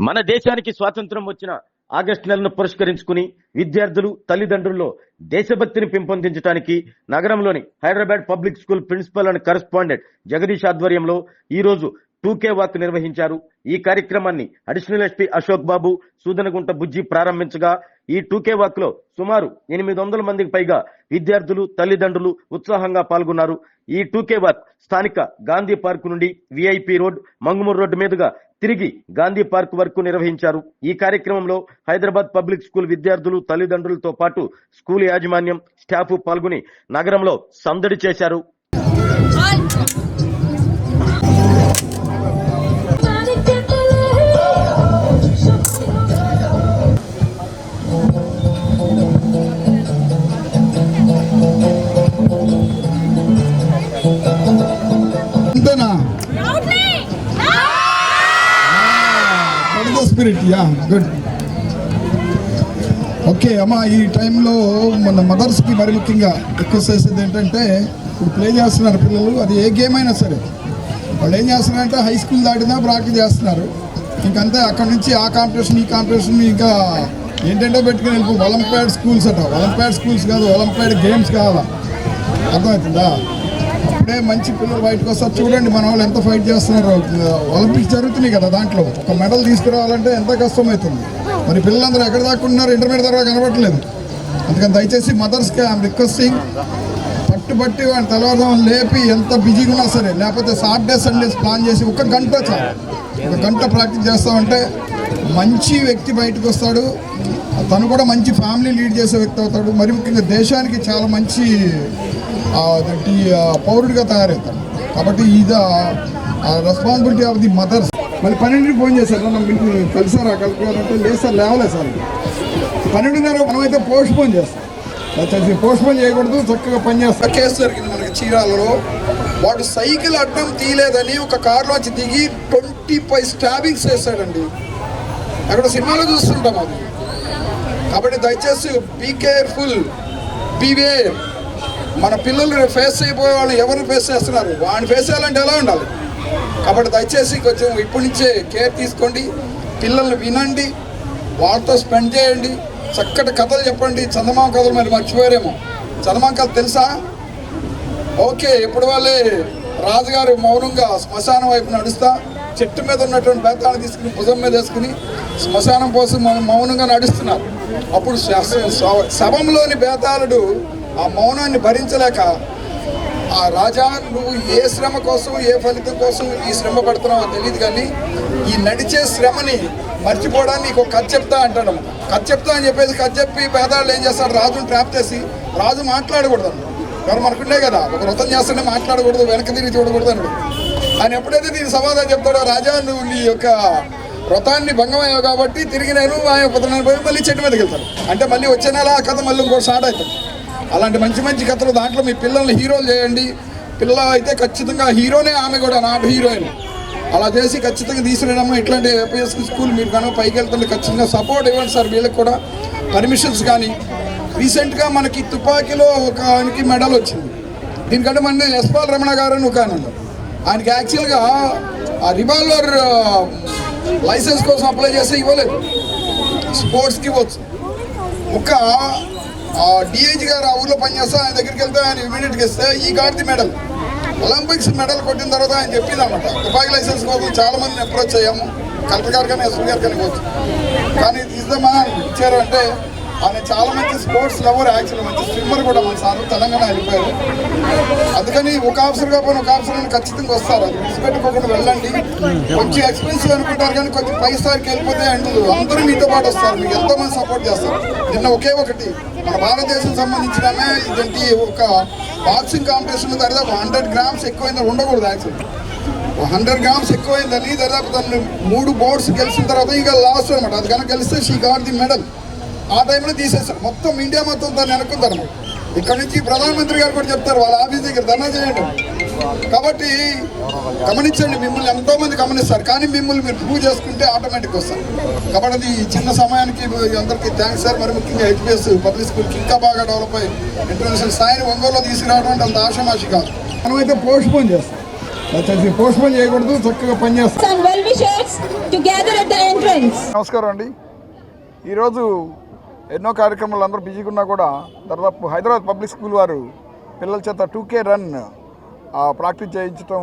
మన దేశానికి స్వాతంత్రం వచ్చిన ఆగస్టు నెలను పురస్కరించుకుని విద్యార్థులు తల్లిదండ్రుల్లో దేశభక్తిని పెంపొందించడానికి నగరంలోని Hyderabad public school principal and correspondent Jagadish ఆధ్వర్యంలో ఈ రోజు 2K వాక్ నిర్వహించారు. ఈ కార్యక్రమాన్ని అడిషనల్ ఎస్పీ అశోక్ బాబు సూదనగుంట బుజ్జి ప్రారంభించగా ఈ 2K వాక్ లో సుమారు 800 మందికి పైగా విద్యార్థులు తల్లిదండ్రులు ఉత్సాహంగా పాల్గొన్నారు. ఈ 2K వాక్ స్థానిక గాంధీ పార్క్ నుండి విఐపి రోడ్ మంగుమూరు రోడ్డు మీదుగా తిరిగి గాంధీ పార్క్ వరకు నిర్వహించారు. ఈ కార్యక్రమంలో హైదరాబాద్ పబ్లిక్ స్కూల్ విద్యార్థులు తల్లిదండ్రులతో పాటు స్కూల్ యాజమాన్యం స్టాఫ్ పాల్గొని నగరంలో సందడి చేశారు. గుడ్. ఓకే అమ్మా, ఈ టైంలో మన మదర్స్కి మరి ముఖ్యంగా రిక్వెస్ట్ చేసేది ఏంటంటే, ఇప్పుడు ప్లే చేస్తున్నారు పిల్లలు, అది ఏ గేమ్ అయినా సరే వాళ్ళు ఏం చేస్తున్నారంటే హై స్కూల్ దాటినా ప్రాక్టీస్ చేస్తున్నారు. ఇంకంతే, అక్కడ నుంచి ఆ కాంపిటీషన్ ఈ కాంపిటీషన్ ఇంకా ఏంటంటే పెట్టుకుని వెళ్ళిపో. ఒలింపియాడ్ స్కూల్స్ అట, ఒలింపియాడ్ స్కూల్స్ కాదు, ఒలింపియాడ్ గేమ్స్ కావాలా, అర్థమవుతుందా? అప్పుడే మంచి పిల్లలు బయటకు వస్తారు. చూడండి మన వాళ్ళు ఎంత ఫైట్ చేస్తున్నారో. ఒలింపిక్స్ జరుగుతున్నాయి కదా, దాంట్లో ఒక మెడల్ తీసుకురావాలంటే ఎంత కష్టమవుతుంది. మరి పిల్లలందరూ ఎక్కడ దాకా ఉన్నారు, ఇంటర్మీడియట్ తర్వాత కనబడట్లేదు. అందుకని దయచేసి మదర్స్కి ఐఎమ్ రిక్వెస్టింగ్, పట్టుబట్టి వాడిని తెల్లవారుజామున లేపి ఎంత బిజీగా ఉన్నా సరే, లేకపోతే సాటర్డే సండేస్ ప్లాన్ చేసి ఒక గంట చాలు, ఒక గంట ప్రాక్టీస్ చేస్తామంటే మంచి వ్యక్తి బయటకు వస్తాడు. తను కూడా మంచి ఫ్యామిలీ లీడ్ చేసే వ్యక్తి అవుతాడు. మరి ముఖ్యంగా దేశానికి చాలా మంచి పౌరుడిగా తయారవుతాడు. కాబట్టి ఇది రెస్పాన్సిబిలిటీ ఆఫ్ ది మదర్స్. మళ్ళీ 12కి ఫోన్ చేశారు, మీకు కలిసారా కలుపుకోవాలంటే లేదు సార్, లేవలేదు సార్. 12:30 మనమైతే పోస్ట్ పోన్ చేస్తాం, పోస్ట్ పోన్ చేయకూడదు, చక్కగా పనిచేస్తాం. కేసు జరిగింది మనకి చీరాలలో. వాడు సైకిల్ అడ్డం తీయలేదని ఒక కారులోంచి దిగి 25 స్టాబింగ్స్ చేశాడండి. అక్కడ సినిమాలో చూస్తుంటాం అది. కాబట్టి దయచేసి బీ కేర్ఫుల్, బీవేర్. మన పిల్లలు ఫేస్ అయిపోయే వాళ్ళు ఎవరిని ఫేస్ చేస్తున్నారు, వాడిని ఫేస్ చేయాలంటే ఎలా ఉండాలి? కాబట్టి దయచేసి కొంచెం ఇప్పటి నుంచే కేర్ తీసుకోండి. పిల్లల్ని వినండి, వాళ్ళతో స్పెండ్ చేయండి, చక్కటి కథలు చెప్పండి. చందమామ కథలు మరి మర్చిపోయారేమో. చందమామ కథ తెలుసా? ఓకే, ఇప్పుడు వాళ్ళే రాజుగారు మౌనంగా శ్మశానం వైపు నడుస్తా చెట్టు మీద ఉన్నటువంటి బేతాన్ని తీసుకుని భుజం మీద వేసుకుని శ్మశానం కోసం మౌనంగా నడుస్తున్నారు. అప్పుడు శవంలోని బేతాళుడు ఆ మౌనాన్ని భరించలేక, ఆ రాజా, నువ్వు ఏ శ్రమ కోసం ఏ ఫలితం కోసం ఈ శ్రమ పడుతున్నావో తెలియదు, కానీ ఈ నడిచే శ్రమని మర్చిపోవడానికి నీకు కథ చెప్తా అంటాడు. కథ చెప్తా అని చెప్పేసి కథ చెప్పి పేదాళ్ళు ఏం చేస్తాడు, రాజుని ట్రాప్ చేసి, రాజు మాట్లాడకూడదు. ఎవరు మనకుండే కదా, ఒక వ్రతం చేస్తుంటే మాట్లాడకూడదు, వెనక తిరిగి చూడకూడదు అని. ఆయన ఎప్పుడైతే దీనికి సమాధానం చెప్తాడో, రాజా నువ్వు నీ యొక్క వ్రతాన్ని భంగమయ్యావు కాబట్టి తిరిగి నేను పోయి మళ్ళీ చెట్టు మీదకి వెళ్తాను అంటే మళ్ళీ వచ్చే నెల ఆ కథ మళ్ళీ ఇంకో స్టార్ట్ అవుతుంది. అలాంటి మంచి మంచి కథలు దాంట్లో మీ పిల్లల్ని హీరోలు చేయండి. పిల్ల అయితే ఖచ్చితంగా హీరోనే, ఆమె కూడా నాట్ హీరోయిన్. అలా చేసి ఖచ్చితంగా తీసుకురావడము. ఇట్లాంటి ఏపీఎస్ స్కూల్ మీరు కనుక పైకి వెళ్తుంటే ఖచ్చితంగా సపోర్ట్ ఇవ్వండి సార్. వీళ్ళకి కూడా పర్మిషన్స్ కానీ. రీసెంట్గా మనకి తుపాకీలో ఒకనికి మెడల్ వచ్చింది. దీనికంటే మన ఎస్పాల్ రమణ గారు అని ఒక ఆయనకి యాక్చువల్గా ఆ రివాల్వర్ లైసెన్స్ కోసం అప్లై చేస్తే ఇవ్వలేదు, స్పోర్ట్స్కి ఇవ్వచ్చు. ఒక డిఐజీ గారు ఆ ఊర్లో పనిచేస్తే ఆయన దగ్గరికి వెళ్తే ఆయన ఇమీడియట్గా ఇస్తే ఈ got the medal. Olympics medal కొట్టిన తర్వాత ఆయన చెప్పింది అనమాట, తుపాకీ లైసెన్స్ కోసం చాలా మందిని అప్రోచ్ అయ్యాము, కలెక్టర్ గారు కానీ ఎస్పీ గారు కానీ పోవచ్చు, కానీ ఇద్దామా ఇచ్చారు. అంటే ఆయన చాలా మంచి స్పోర్ట్స్ లవర్, యాక్చువల్లీ మంచి స్విమ్మర్ కూడా. మన సార్ తెలంగాణ వెళ్ళిపోయారు. అందుకని ఒక ఆఫీసర్ కాకపోయినా ఒక ఆఫీసర్ ఖచ్చితంగా వస్తారు. అది విడిచిపెట్టుకోకుండా వెళ్ళండి. కొంచెం ఎక్స్పెన్సివ్ అనుకుంటారు కానీ కొంచెం పై స్థాయికి వెళ్ళిపోతే అందరూ మీతో పాటు వస్తారు, మీకు ఎంతోమంది సపోర్ట్ చేస్తారు. నిన్న ఒకే ఒకటి మన భారతదేశం సంబంధించిన ఇదంటే ఒక బాక్సింగ్ కాంపిటీషన్ దాదాపు 100 grams ఎక్కువైందని ఉండకూడదు. యాక్చువల్లీ 100 grams ఎక్కువైందని దాదాపు తను 3 బోర్డ్స్ గెలిచిన తర్వాత ఇక లాస్ట్ అనమాట. అది కనుక గెలిస్తే షీ గాట్ ది మెడల్. ఆ టైంలో తీసేస్తారు. మొత్తం ఇండియా మొత్తం దాన్ని అనుకుంటారు. ఇక్కడ నుంచి ప్రధానమంత్రి గారు కూడా చెప్తారు, వాళ్ళ ఆఫీస్ దగ్గర ధర్నా చేయండి. కాబట్టి గమనించండి, మిమ్మల్ని ఎంతోమంది గమనిస్తారు, కానీ మిమ్మల్ని మీరు ప్రూవ్ చేసుకుంటే ఆటోమేటిక్ వస్తారు. కాబట్టి అది చిన్న సమయానికి అందరికీ థ్యాంక్స్ సార్. మరి ముఖ్యంగా హెచ్పిఎస్ పబ్లిక్ స్కూల్కి ఇంకా బాగా డెవలప్ అయ్యి ఇంటర్నేషనల్ స్థాయిని ఒంగోలులో తీసుకురావడం అంటే అంత ఆషామాషి కాదు. మనమైతే పోస్ట్ పోన్ చేస్తాం. పోస్ట్పోన్ చేయకూడదు, చక్కగా పనిచేస్తాం. Some well-wishers to gather at the entrance. నమస్కారం అండి. ఈరోజు ఎన్నో కార్యక్రమాలు అందరూ బిజీగా ఉన్నా కూడా దాదాపు హైదరాబాద్ పబ్లిక్ స్కూల్ వారు పిల్లల చేత 2K రన్ ప్రాక్టీస్ చేయించడం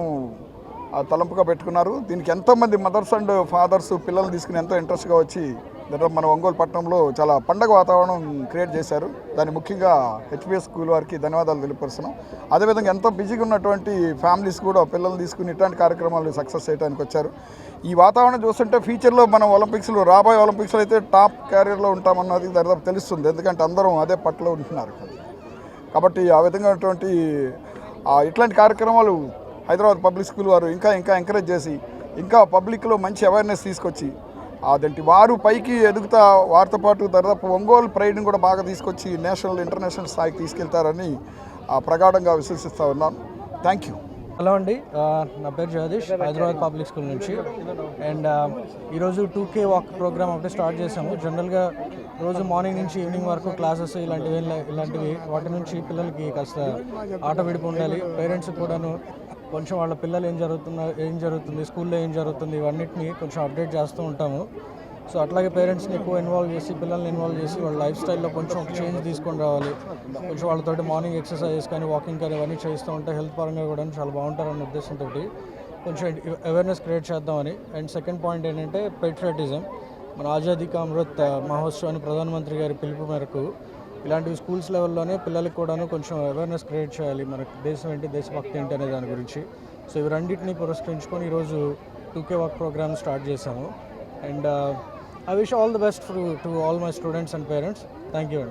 తలంపుగా పెట్టుకున్నారు. దీనికి ఎంతోమంది మదర్స్ అండ్ ఫాదర్స్ పిల్లలు తీసుకుని ఎంతో ఇంట్రెస్ట్గా వచ్చి దాదాపు మన ఒంగోలు పట్టణంలో చాలా పండగ వాతావరణం క్రియేట్ చేశారు. దాన్ని ముఖ్యంగా హెచ్పిఎస్ స్కూల్ వారికి ధన్యవాదాలు తెలియపరుస్తున్నాం. అదేవిధంగా ఎంతో బిజీగా ఉన్నటువంటి ఫ్యామిలీస్ కూడా పిల్లలు తీసుకుని ఇట్లాంటి కార్యక్రమాలు సక్సెస్ చేయడానికి వచ్చారు. ఈ వాతావరణం చూస్తుంటే ఫ్యూచర్లో మనం ఒలింపిక్స్లో రాబోయే ఒలింపిక్స్లో అయితే టాప్ క్యారియర్లో ఉంటామన్నది దాదాపు తెలుస్తుంది. ఎందుకంటే అందరం అదే పట్టులో ఉంటున్నారు. కాబట్టి ఆ విధంగా ఇట్లాంటి కార్యక్రమాలు హైదరాబాద్ పబ్లిక్ స్కూల్ వారు ఇంకా ఎంకరేజ్ చేసి ఇంకా పబ్లిక్లో మంచి అవేర్నెస్ తీసుకొచ్చి అదేంటి వారు పైకి ఎదుగుతా వారితో పాటు దాదాపు ఒంగోలు ప్రైడ్ని కూడా బాగా తీసుకొచ్చి నేషనల్ ఇంటర్నేషనల్ స్థాయికి తీసుకెళ్తారని ప్రగాఢంగా విశ్వసిస్తూ ఉన్నాను. Thank you. హలో అండి, నా పేరు జగదీష్, హైదరాబాద్ పబ్లిక్ స్కూల్ నుంచి. అండ్ ఈరోజు 2K వాక్ ప్రోగ్రామ్ ఒకటి స్టార్ట్ చేసాము. జనరల్గా రోజు మార్నింగ్ నుంచి ఈవినింగ్ వరకు క్లాసెస్ ఇలాంటివి వాటి నుంచి పిల్లలకి కాస్త ఆట విడిపి ఉండాలి. పేరెంట్స్ కూడాను కొంచెం వాళ్ళ పిల్లలు ఏం జరుగుతుంది స్కూల్లో ఏం జరుగుతుంది ఇవన్నిటిని కొంచెం అప్డేట్ చేస్తూ ఉంటాము. సో అట్లాగే పేరెంట్స్ని ఎక్కువ ఇన్వాల్వ్ చేసి పిల్లల్ని ఇన్వాల్వ్ చేసి వాళ్ళ లైఫ్ స్టైల్లో కొంచెం చేంజ్ తీసుకొని రావాలి. కొంచెం వాళ్ళతోటి మార్నింగ్ ఎక్సర్సైజెస్ కానీ వాకింగ్ కానీ ఇవన్నీ చేస్తూ ఉంటే హెల్త్ పరంగా కూడా చాలా బాగుంటారన్న ఉద్దేశంతో కొంచెం అవేర్నెస్ క్రియేట్ చేద్దామని. అండ్ సెకండ్ పాయింట్ ఏంటంటే పెట్రియాటిజం. మన ఆజాదీ కా అమృత్ మహోత్సవాన్ని ప్రధానమంత్రి గారి పిలుపు మేరకు ఇలాంటివి స్కూల్స్ లెవెల్లోనే పిల్లలకి కూడాను కొంచెం అవేర్నెస్ క్రియేట్ చేయాలి. మనకు దేశం ఏంటి, దేశభక్తి ఏంటి అనే దాని గురించి. సో ఇవి రెండింటిని పురస్కరించుకొని ఈరోజు 2K వాక్ ప్రోగ్రామ్ స్టార్ట్ చేశాము. And I wish all the best to all my students and parents. Thank you.